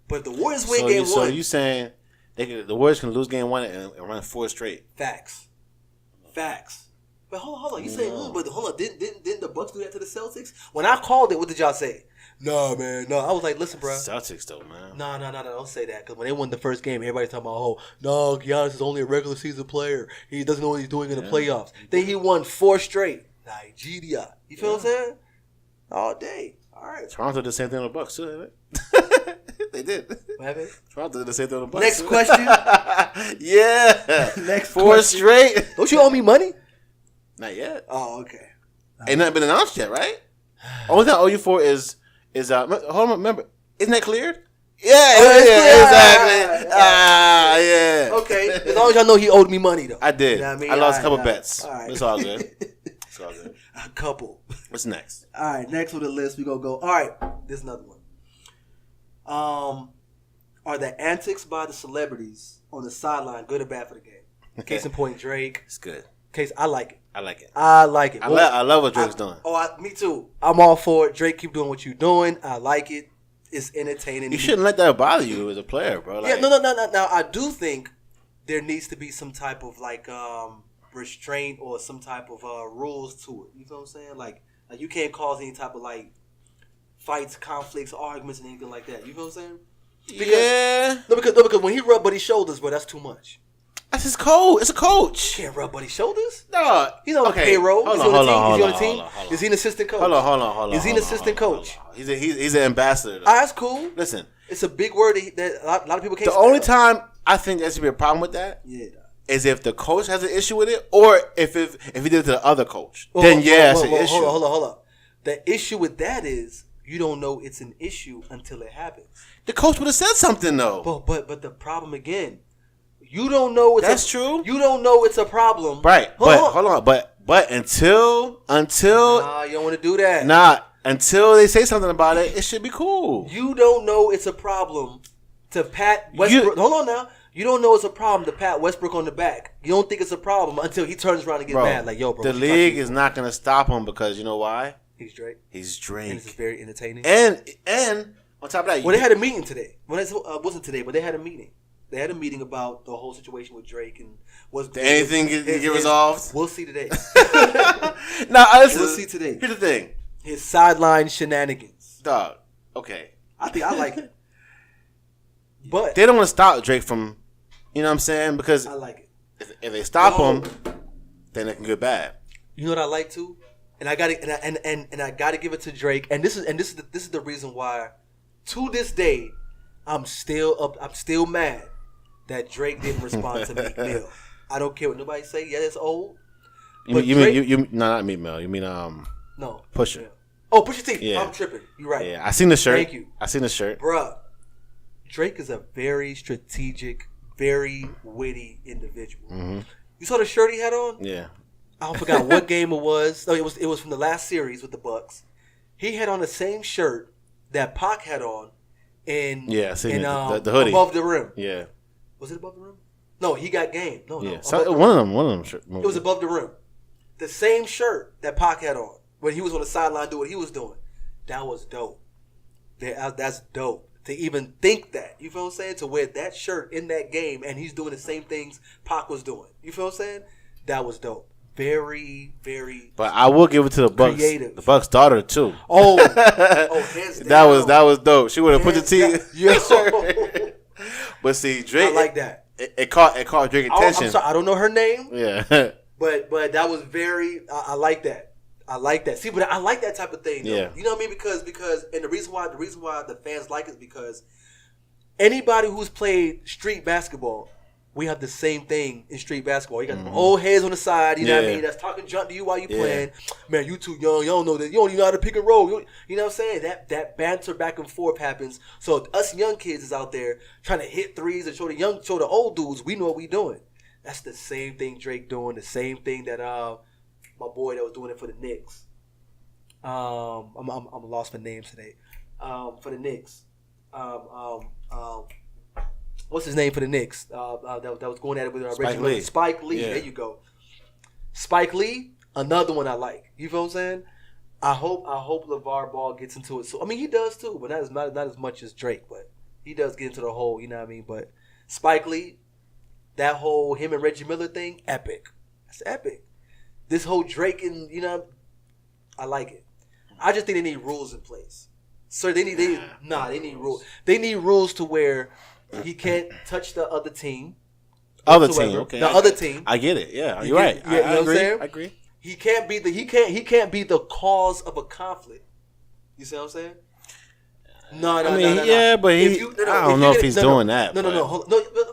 But if the Warriors win game 1. So you saying the Warriors can lose game 1 and run 4 straight? Facts. But hold on. You saying, but hold on. Didn't the Bucks do that to the Celtics? When I called it, what did y'all say? No, man. No, I was like, listen, bro. Celtics, though, man. No. Don't say that. Because when they won the first game, everybody's talking about, no, Giannis is only a regular season player. He doesn't know what he's doing in the playoffs. Then he won 4 straight. Nigeria. You feel what I'm saying? All day. All right. Toronto did the same thing on the Bucks, too, didn't it? They did. What happened? Toronto did the same thing on the Bucks. Next question. Yeah. Next 4 question. straight. Don't you owe me money? Not yet. Oh, okay. Ain't nothing been announced yet, right? Only thing I owe you for is hold on, remember, isn't that cleared? Yeah, exactly. Yeah. Okay, as long as y'all know he owed me money, though. I did. You know what I mean? I lost a couple bets. All right. It's all good. It's all good. A couple. What's next? All right, next on the list, we gonna go. All right, there's another one. Are the antics by the celebrities on the sideline good or bad for the game? Case in point, Drake. It's good. I like it. I like it. I love what Drake's doing. Me too. I'm all for it. Drake, keep doing what you're doing. I like it. It's entertaining. You shouldn't let that bother you as a player, bro. Like, yeah, no. Now, I do think there needs to be some type of restraint or some type of rules to it. You know what I'm saying? Like you can't cause any type of fights, conflicts, arguments, and anything like that. You know what I'm saying? Because when he rub buddy's shoulders, bro, that's too much. That's his coach. It's a coach. Can't rub buddy's shoulders. No, He's on the payroll. Is he on the team? Is he an assistant coach? Hold on. Is he an assistant coach? He's an ambassador. That's cool. Listen, it's a big word that a lot of people can't. The only time I think there should be a problem with that is if the coach has an issue with it, or if he did it to the other coach. Then it's an issue. Hold on. The issue with that is you don't know it's an issue until it happens. The coach would have said something though. But the problem again, you don't know it's true. You don't know it's a problem. Right. Hold on. But until nah, you don't want to do that. Until they say something about it, it should be cool. You don't know it's a problem to pat Westbrook. Hold on now. You don't know it's a problem to pat Westbrook on the back. You don't think it's a problem until he turns around and gets mad. Like, yo, bro. The league is not going to stop him because you know why? He's Drake. And it's very entertaining. And on top of that, they had a meeting today. Well, it wasn't today, but they had a meeting. They had a meeting about the whole situation with Drake and did anything get resolved? We'll see today. We'll see today. Here's the thing: his sideline shenanigans. Dog. Okay. I like it, but they don't want to stop Drake from, you know what I'm saying? Because I like it. If they stop him, then it can get bad. You know what I like too, and I got to and I got to give it to Drake. And this is the reason why, to this day, I'm still mad that Drake didn't respond to Meek Mill. I don't care what nobody say. Yeah, it's old. You mean not Meek Mill. You mean no Pusha. Yeah. Oh, Pusha T. Yeah. I'm tripping. You're right. Yeah, I seen the shirt. Thank you. I seen the shirt. Bruh, Drake is a very strategic, very witty individual. Mm-hmm. You saw the shirt he had on? Yeah. I forgot what game it was. No, it was from the last series with the Bucks. He had on the same shirt that Pac had on in the hoodie above the rim. Yeah. Was it above the rim? No, he got game. No. So one of them. It was above the rim. The same shirt that Pac had on when he was on the sideline doing what he was doing. That was dope. That's dope. To even think that. You feel what I'm saying? To wear that shirt in that game and he's doing the same things Pac was doing. You feel what I'm saying? That was dope. Very, very. But I will give it to the Bucks. Creative. The Bucks' daughter too. Hands down. That was dope. She would have put the T. Yeah. But see, Drake. I like that. It caught Drake attention. I'm sorry, I don't know her name. Yeah. But that was very. I like that. I like that. See, but I like that type of thing. Though. Yeah. You know what I mean? Because and the reason why the fans like it is because anybody who's played street basketball, we have the same thing in street basketball. You got them old heads on the side, you know what I mean? That's talking junk to you while you playing. Man, you too young. You don't know that. You don't even know how to pick and roll. You know what I'm saying? That banter back and forth happens. So us young kids is out there trying to hit threes and show the old dudes we know what we doing. That's the same thing Drake doing. The same thing that my boy that was doing it for the Knicks. I'm lost for names today. For the Knicks. What's his name for the Knicks? That was going at it with Spike Lee. Spike Lee. Yeah. There you go. Spike Lee, another one I like. You feel what I'm saying? I hope LeVar Ball gets into it. So I mean, he does too, but not as much as Drake. But he does get into the whole. You know what I mean? But Spike Lee, that whole him and Reggie Miller thing, epic. That's epic. This whole Drake and I like it. I just think they need rules in place. So they need rules. They need rules to where he can't touch the other team. Okay. The other team. I get it. Yeah, you're right. You know what I'm saying? I agree. He can't be the cause of a conflict. You see what I'm saying? No. But I don't know if he's doing that. No.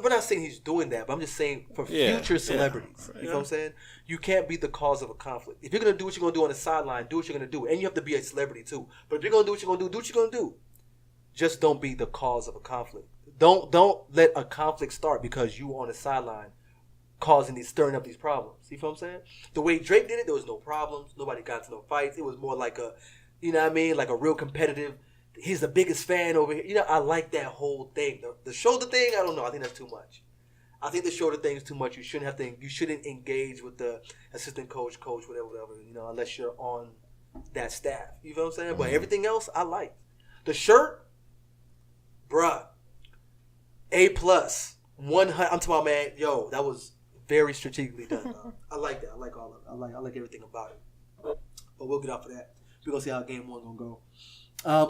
We're not saying he's doing that, but I'm just saying for future celebrities. You know what I'm saying? You can't be the cause of a conflict. If you're gonna do what you're gonna do on the sideline, do what you're gonna do, and you have to be a celebrity too. But if you're gonna do what you're gonna do what you're gonna do. Just don't be the cause of a conflict. Don't let a conflict start because you were on the sideline stirring up these problems. You feel what I'm saying? The way Drake did it, there was no problems. Nobody got into no fights. It was more like a, you know what I mean, like a real competitive. He's the biggest fan over here. You know, I like that whole thing. The shoulder thing, I don't know. I think that's too much. I think the shoulder thing is too much. You shouldn't engage with the assistant coach, whatever. You know, unless you're on that staff. You feel what I'm saying? But everything else, I like. The shirt, bruh, A+, 100. I'm talking about, man. Yo, that was very strategically done. I like that. I like all of it. I like everything about it. But we'll get off of that. We're gonna see how game one gonna go.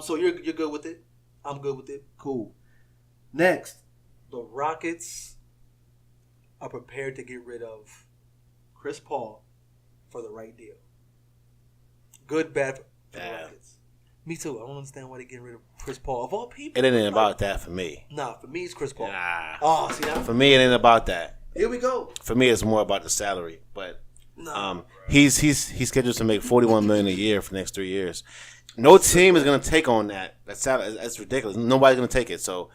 So you're good with it. I'm good with it. Cool. Next, the Rockets are prepared to get rid of Chris Paul for the right deal. Good, bad for the Rockets. Me too. I don't understand why they're getting rid of Chris Paul. Of all people. It ain't about that for me. Nah, for me, it's Chris Paul. Nah. Oh, see that? For me, it ain't about that. Here we go. For me, it's more about the salary. But he's scheduled to make $41 million a year for the next 3 years. No team is going to take on that. That's ridiculous. Nobody's going to take it. So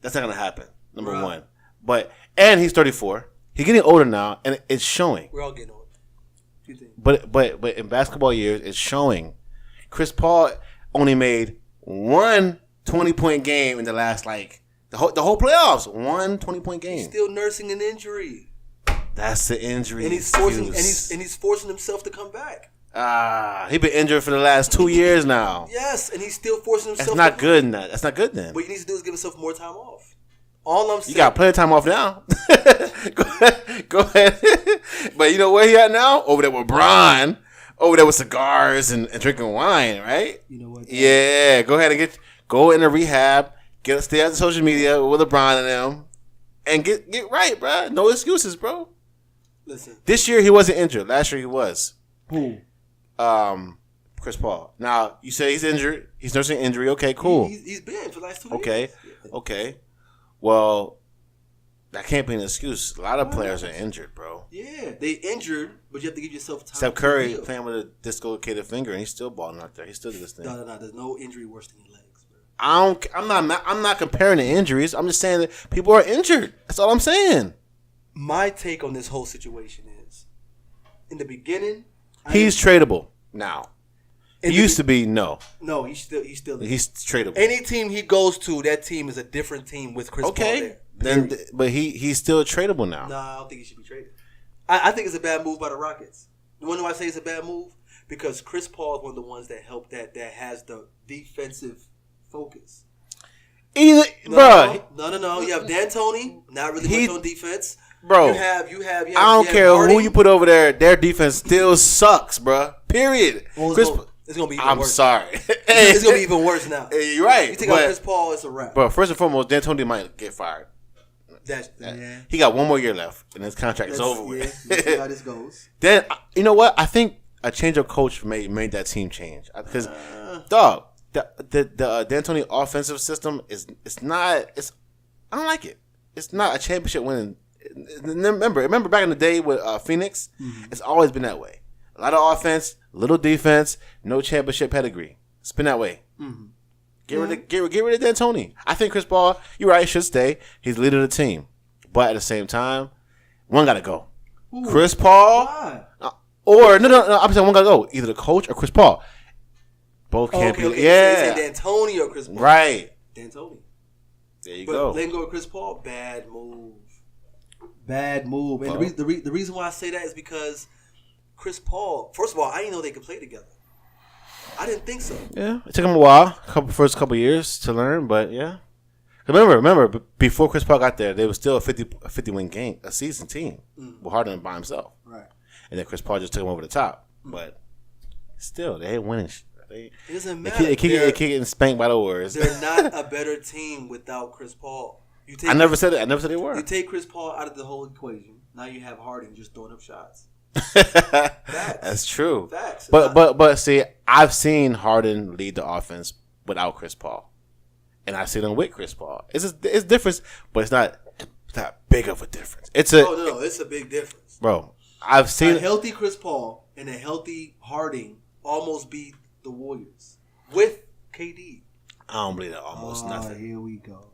that's not going to happen. Number one. And he's 34. He's getting older now, and it's showing. We're all getting older. But in basketball years, it's showing. Chris Paul only made one 20-point game in the last the whole playoffs. One 20-point game. He's still nursing an injury. That's the injury. And he's forcing himself to come back. He's been injured for the last 2 years now. Yes, and he's still forcing himself. That's not good. That's not good then. What he needs to do is give himself more time off. All I'm saying. You got plenty of time off now. Go ahead. But you know where he at now? Over there with Bron. Over there with cigars and drinking wine, right? You know what? Yeah. Go ahead and go into rehab. Stay out of social media with LeBron and them. And get right, bro. No excuses, bro. Listen. This year he wasn't injured. Last year he was. Who? Chris Paul. Now, you say he's injured. He's nursing injury. Okay, cool. He's been for the last 2 years. Yeah. Okay. Well, that can't be an excuse. A lot of players are injured, bro. Yeah, they injured, but you have to give yourself time. Steph Curry playing with a dislocated finger, and he's still balling out there. He still does this thing. No. There's no injury worse than your legs, bro. I'm not comparing the injuries. I'm just saying that people are injured. That's all I'm saying. My take on this whole situation is, in the beginning, he's tradable now. He used to be no. No, he's still he's tradable. Any team he goes to, that team is a different team with Chris Paul there. But he's still tradable now. Nah, I don't think he should be traded. I think it's a bad move by the Rockets. You want to know why I say it's a bad move? Because Chris Paul is one of the ones that helped that has the defensive focus. No. You have D'Antoni, not really much on defense. Bro, you have I don't care Harden. who you put over there. Their defense still sucks, bro. Period. Well, it's gonna be. Even worse. I'm sorry. It's gonna be even worse now. You're right. You take out Chris Paul, it's a wrap. But first and foremost, D'Antoni might get fired. He got one more year left, and his contract is over with. Let's see how this goes. Then you know what? I think a change of coach made that team change because dog, the D'Antoni offensive system is I don't like it. It's not a championship winning. Remember back in the day with Phoenix, it's always been that way. A lot of offense, little defense, no championship pedigree. It's been that way. Mm-hmm. Get rid of D'Antoni. I think Chris Paul, you're right, should stay. He's the leader of the team, but at the same time, one got to go. Ooh, Chris Paul, or no. I'm saying one got to go. Either the coach or Chris Paul. Both can't be. Okay. Yeah, so D'Antoni or Chris Paul. Right. D'Antoni. There you go. Letting go of Chris Paul, bad move. Bad move. And the reason why I say that is because Chris Paul, first of all, I didn't know they could play together. I didn't think so. Yeah, it took him a while, first couple years to learn, but yeah. Remember, before Chris Paul got there, they were still a 50-win game, a season team, with Harden by himself. Right. And then Chris Paul just took him over the top. But still, they ain't winning. It doesn't matter. They keep getting spanked by the Warriors. They're not a better team without Chris Paul. I never said it. I never said they were. You take Chris Paul out of the whole equation. Now you have Harden just throwing up shots. That's true. Facts. But see, I've seen Harden lead the offense without Chris Paul, and I've seen him with Chris Paul. It's different, but it's not big of a difference. It's a big difference, bro. I've seen a healthy Chris Paul and a healthy Harden almost beat the Warriors with KD. I don't believe that almost nothing. Here we go.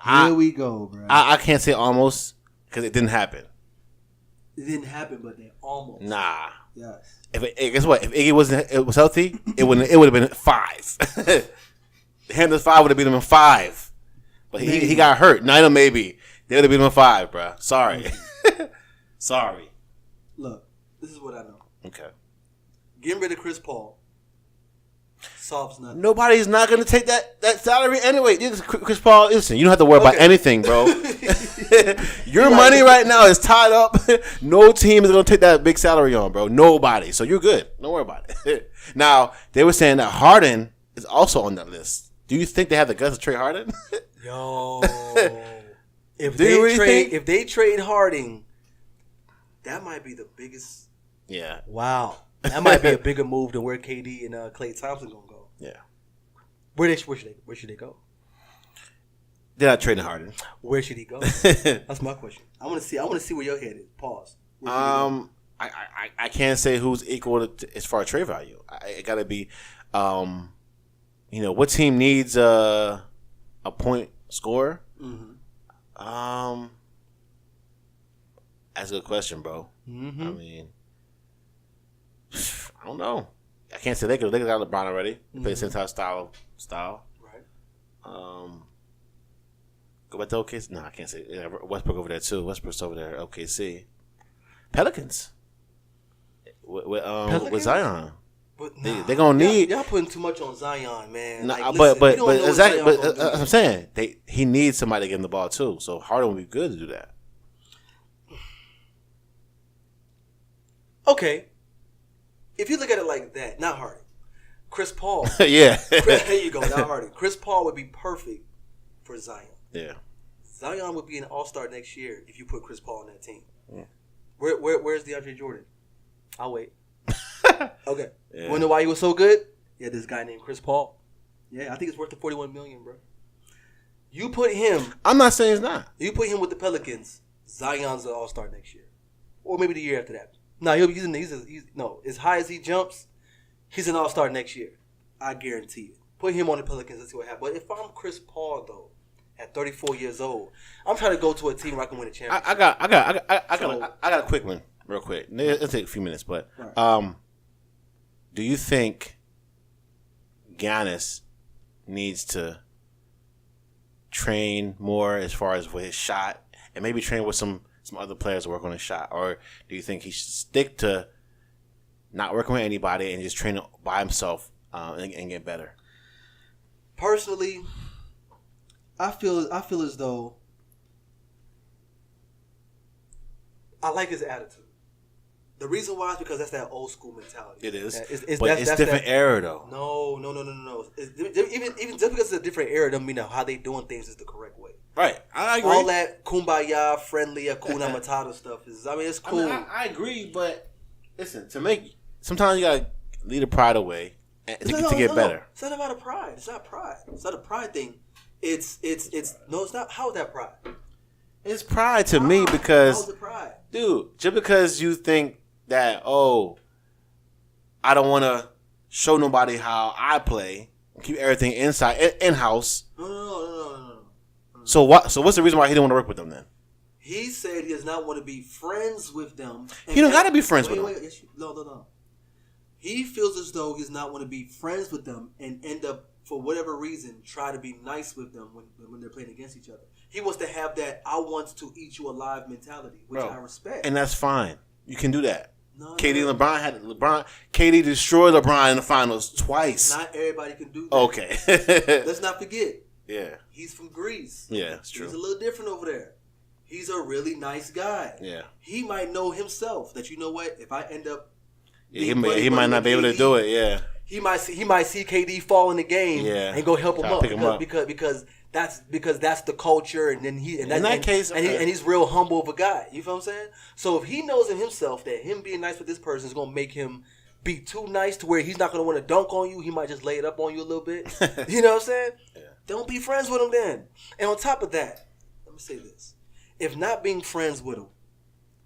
Here we go, bro. I can't say almost because it didn't happen. It didn't happen, but they almost. Nah. Yes. Guess what? If Iggy was healthy, it would have been 5. The Hamptons 5 would have beat him in 5, but he got hurt. Neither maybe they would have beat him in 5, bro. Sorry. Sorry. Look, this is what I know. Okay. Getting rid of Chris Paul solves nothing. Nobody's not going to take that salary anyway. Chris Paul, listen, you don't have to worry about anything, bro. Your money right now is tied up. No team is going to take that big salary on, bro. Nobody. So you're good. Don't worry about it. Now, they were saying that Harden is also on that list. Do you think they have the guts to trade Harden? Yo. If Do they you really trade, think? if they trade Harding, that might be the biggest. Yeah. Wow, that might be a bigger move than where KD and Klay Thompson gonna go. Yeah. Where should they go? They're not trading Harden. Where should he go? That's my question. I want to see where your head is. Pause. I can't say who's equal to, as far as trade value. It got to be, what team needs a point scorer? Mm-hmm. That's a good question, bro. Mm-hmm. I mean, I don't know. I can't say Lakers. Lakers got LeBron already. They play the same type of style. Right. Go back to OKC. No, I can't say. Yeah, Westbrook over there too. Westbrook's over there. OKC. Pelicans. With Zion. But they're gonna need. Y'all putting too much on Zion, man. Nah, listen, but exactly. But that's what I'm saying. He needs somebody to give him the ball too. So Harden would be good to do that. Okay. If you look at it like that, not Harden. Chris Paul. Yeah. There you go, not Harden. Chris Paul would be perfect for Zion. Yeah. Zion would be an all-star next year if you put Chris Paul on that team. Yeah. Where's DeAndre Jordan? I'll wait. Okay. Yeah. Want to know why he was so good? Yeah, this guy named Chris Paul. Yeah, I think it's worth the $41 million, bro. You put him. I'm not saying it's not. You put him with the Pelicans. Zion's an all-star next year, or maybe the year after that. No, he's as high as he jumps, he's an all-star next year. I guarantee it. Put him on the Pelicans and see what happens. But if I'm Chris Paul though, at 34 years old, I'm trying to go to a team where I can win a championship. I got a quick one, real quick. It'll take a few minutes, but do you think Giannis needs to train more as far as with his shot, and maybe train with some other players to work on his shot, or do you think he should stick to not working with anybody and just train by himself and get better? Personally, I feel as though I like his attitude. The reason why is because that's that old school mentality. It is, but it's different era though. No. Even just because it's a different era doesn't mean that how they doing things is the correct way. Right, I agree. All that kumbaya, friendly, Hakuna Matata stuff is. I mean, it's cool. I agree, but listen, sometimes you gotta leave the pride away to get better. It's not about a pride. It's not pride. It's not a pride thing. It's not. How is that pride? It's pride to me because, how's it pride? Dude, just because you think that, I don't want to show nobody how I play, keep everything in-house. No. So what's the reason why he didn't want to work with them then? He said he does not want to be friends with them. He don't got to be friends with them. No. He feels as though he does not want to be friends with them and end up, for whatever reason, try to be nice with them when they're playing against each other. He wants to have that I want to eat you alive mentality, which I respect. And that's fine. You can do that. KD and LeBron KD destroyed LeBron in the finals twice. Not everybody can do that. Okay. Let's not forget. Yeah. He's from Greece. Yeah, it's true. He's a little different over there. He's a really nice guy. Yeah. He might know himself that, you know what, if I end up he might not be able to do it, yeah. He might see KD fall in the game and go help him up, because that's the culture, and then he's real humble of a guy. You feel what I'm saying? So if he knows in himself that him being nice with this person is gonna make him be too nice to where he's not gonna want to dunk on you, he might just lay it up on you a little bit. You know what I'm saying? Yeah. Don't be friends with him then. And on top of that, let me say this: if not being friends with him,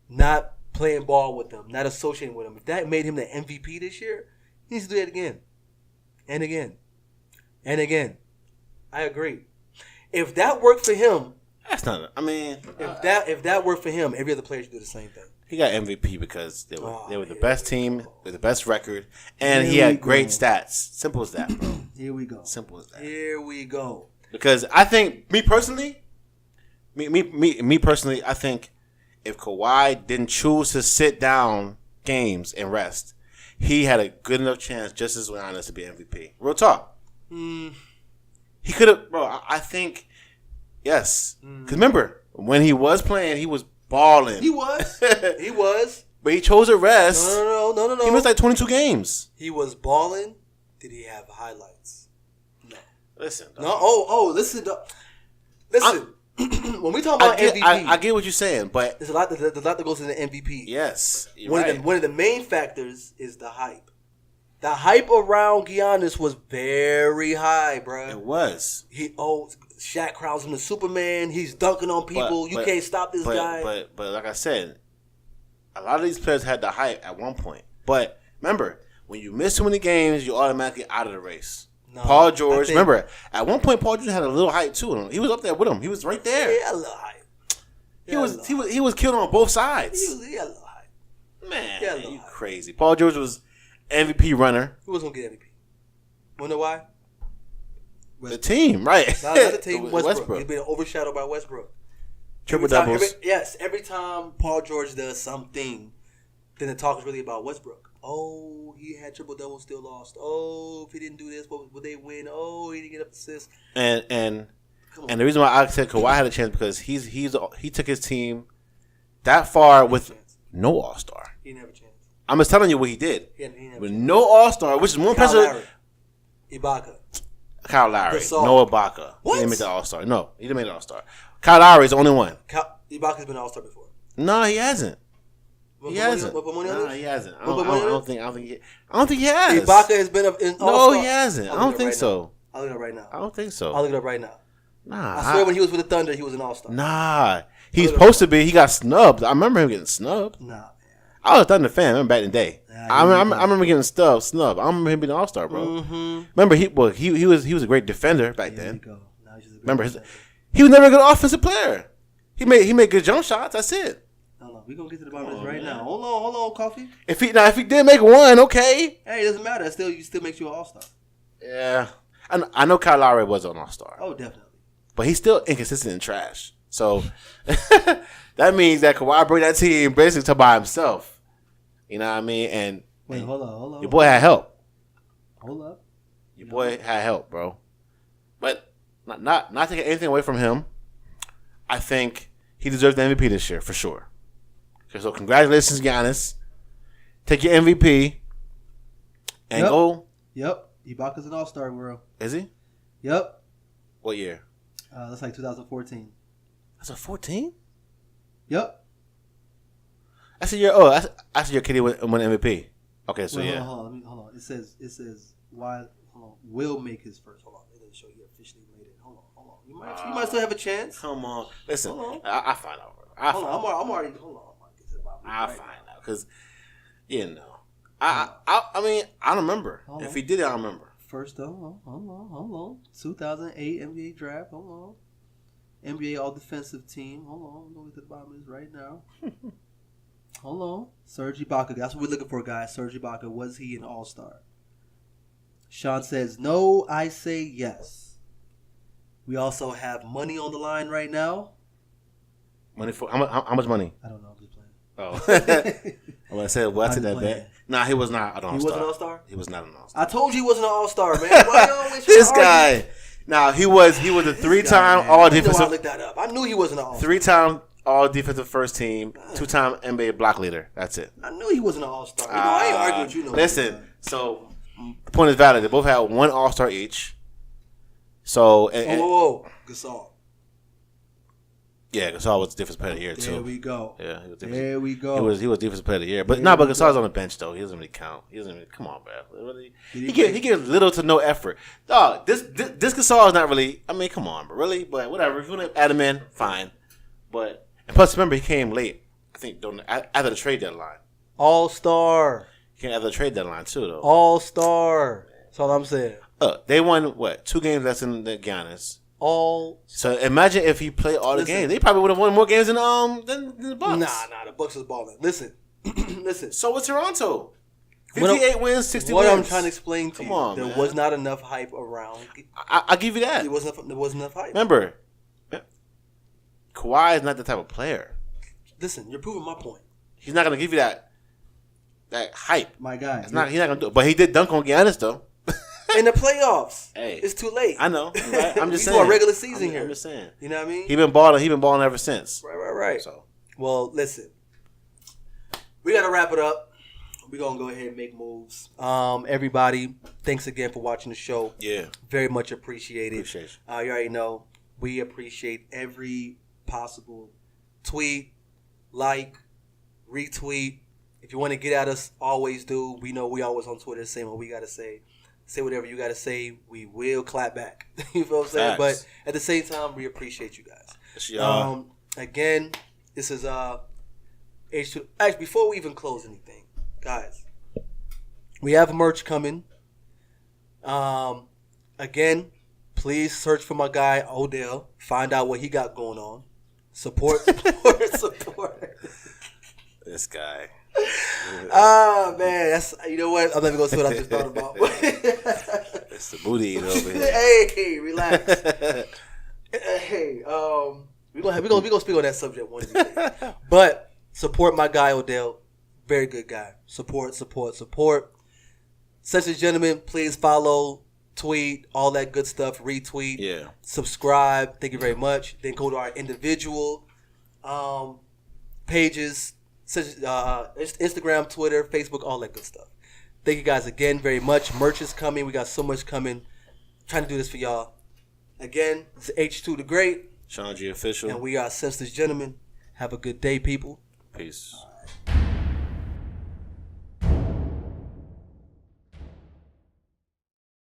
not playing ball with them, not associating with him, if that made him the MVP this year, he needs to do that again. And again. And again. I agree. If that worked for him, that's not. I mean, if that worked for him, every other player should do the same thing. He got MVP because they were the best team with the best record, and he had great stats. Simple as that, bro. Here we go. Simple as that. Here we go. Because I think me personally, I think if Kawhi didn't choose to sit down games and rest, he had a good enough chance, just as Giannis, to be MVP. Real talk. He could have, bro. I think, yes. Because remember, when he was playing, he was balling. He was. But he chose to rest. No. He missed like 22 games. He was balling. Did he have highlights? No. Listen. Dog. No. Listen. Dog. Listen. when we talk about MVP, I get what you're saying, but there's a lot that goes into MVP. Yes, One of the main factors is the hype. The hype around Giannis was very high, bro. It was. Shaq crowns him the Superman. He's dunking on people. You can't stop this guy. But like I said, a lot of these players had the hype at one point. But remember, when you miss too many games, you're automatically out of the race. No, Paul George, remember, at one point Paul George had a little hype too. He was up there with him. He was right there. Yeah, a little hype. He was killing on both sides. He had a little hype. Man, you crazy. Paul George was MVP runner. Who was gonna get MVP? Wanna know why? The team, right? Not the team. Westbrook. He's been overshadowed by Westbrook. Triple doubles. Every time Paul George does something, then the talk is really about Westbrook. Oh, he had triple doubles, still lost. Oh, if he didn't do this, would they win? Oh, he didn't get up assists. And the reason why I said Kawhi had a chance because he took his team that far with no All-Star. He didn't have a chance. I'm just telling you what he did. He didn't with no All-Star, which is more impressive. Ibaka. Kyle Lowry. No Ibaka. What? He didn't make the All-Star. No, he didn't make the All-Star. Kyle Lowry is the only one. Ibaka's been an All-Star before. No, he hasn't. He hasn't. No, he hasn't. I don't think he has. Ibaka has been an All-Star. No, he hasn't. I don't think so. I'll look it up right now. I don't think so. I'll look it up right now. Nah. I swear when he was with the Thunder, he was an All-Star. Nah. He's supposed to be. He got snubbed. I remember him getting snubbed. Nah, man. I was a Thunder fan. I remember back in the day. I remember getting snubbed. I remember him being an All-Star, bro. Mm-hmm. Remember, he was a great defender back then. You go. Now he's just a great remember, defender. He was never a good offensive player. He made good jump shots. That's it. Hold on. We're going to get to the bottom of this right now. Hold on, Coffee. If he did make one, okay. Hey, it doesn't matter. It still makes you an All-Star. Yeah. I know Kyle Lowry was an All-Star. Oh, definitely. But he's still inconsistent and trash. So that means that Kawhi bring that team basically to by himself. You know what I mean? And wait, hold on. Your boy had help. Hold up. Your boy had help, bro. But not taking anything away from him. I think he deserves the MVP this year for sure. Okay, so congratulations, Giannis. Take your MVP and go. Yep. Ibaka's an All-Star, bro. Is he? Yep. What year? That's like 2014. That's a 14? Yep. That's a year. Oh, that's a year KD won MVP. Okay, so yeah. Hold on. It says why? Hold on. Will make his first. Hold on. It doesn't show he officially made it. Hold on. You might still have a chance. Come on. Listen. I find out. I'm already. Hold on. I'll find out because I mean I don't remember. If he did it, I don't remember. First, hold on. 2008 NBA draft. Hold on. NBA All Defensive Team. Hold on. I'm going to the bottom of this right now. Hold on. Serge Ibaka. That's what we're looking for, guys. Serge Ibaka. Was he an All-Star? Sean says, no, I say yes. We also have money on the line right now. Money for how much money? I don't know. I'm just playing. Oh. I said, what's it that bet? Nah, he was not an All-Star. He wasn't an All-Star? He was not an All-Star. I told you he wasn't an All-Star, man. Why you always this guy. Now, he was a three-time All-Defensive. I looked that up. I knew he wasn't an All-Star. Three-time All-Defensive First Team, two-time NBA block leader. That's it. I knew he wasn't an All-Star. I ain't arguing with you. Listen, so the point is valid. They both had one All-Star each. So, whoa. Gasol. Yeah, Gasol was Defensive Player of the Year too. There we go. Yeah, there we go. He was Defensive Player of the Year, but but Gasol's on the bench though. He doesn't really count. Come on, bro. Really, he gives little to no effort. Dog, this Gasol is not really. I mean, come on, bro. Really, but whatever. If you want to add him in, fine. But and plus, remember he came late. I think after the trade deadline. All-Star. He came after the trade deadline too, though. All-Star. That's all I'm saying. They won what 2 games less than the Giannis. So imagine if he played all the games. They probably would have won more games than the Bucks. Nah, the Bucks was balling. Listen. So was Toronto. 58 wins, 60 wins. What I'm trying to explain to you, there was not enough hype around. I'll give you that. There wasn't enough hype. Remember, Kawhi is not the type of player. Listen, you're proving my point. He's not going to give you that hype. My guy. He's not going to do it. But he did dunk on Giannis, though. In the playoffs. Hey. It's too late. I know. Right? I'm just saying. We're a regular season here. I'm just saying. You know what I mean? He been balling ever since. Right. So. Well, listen. We got to wrap it up. We're going to go ahead and make moves. Everybody, thanks again for watching the show. Yeah. Very much appreciated. Appreciate you. You already know. We appreciate every possible tweet, like, retweet. If you want to get at us, always do. We know we always on Twitter saying what we got to say. Say whatever you got to say. We will clap back. You know what I'm saying? But at the same time, we appreciate you guys. Yes, again, this is H2. Actually, before we even close anything, guys, we have merch coming. Again, please search for my guy Odell. Find out what he got going on. Support. This guy. Man, that's, you know what? I'm never gonna say what I just thought about. It's the booty eater over here. Hey, relax. Hey, we're gonna speak on that subject one day. But support my guy Odell. Very good guy. Support. Senseless Gentlemen, please follow, tweet, all that good stuff, retweet, subscribe. Thank you very much. Then go to our individual pages, such as Instagram, Twitter, Facebook, all that good stuff. Thank you guys again very much. Merch is coming. We got so much coming. Trying to do this for y'all. Again, it's H2 the Great. Shaun G official. And we are Senseless Gentlemen. Have a good day, people. Peace.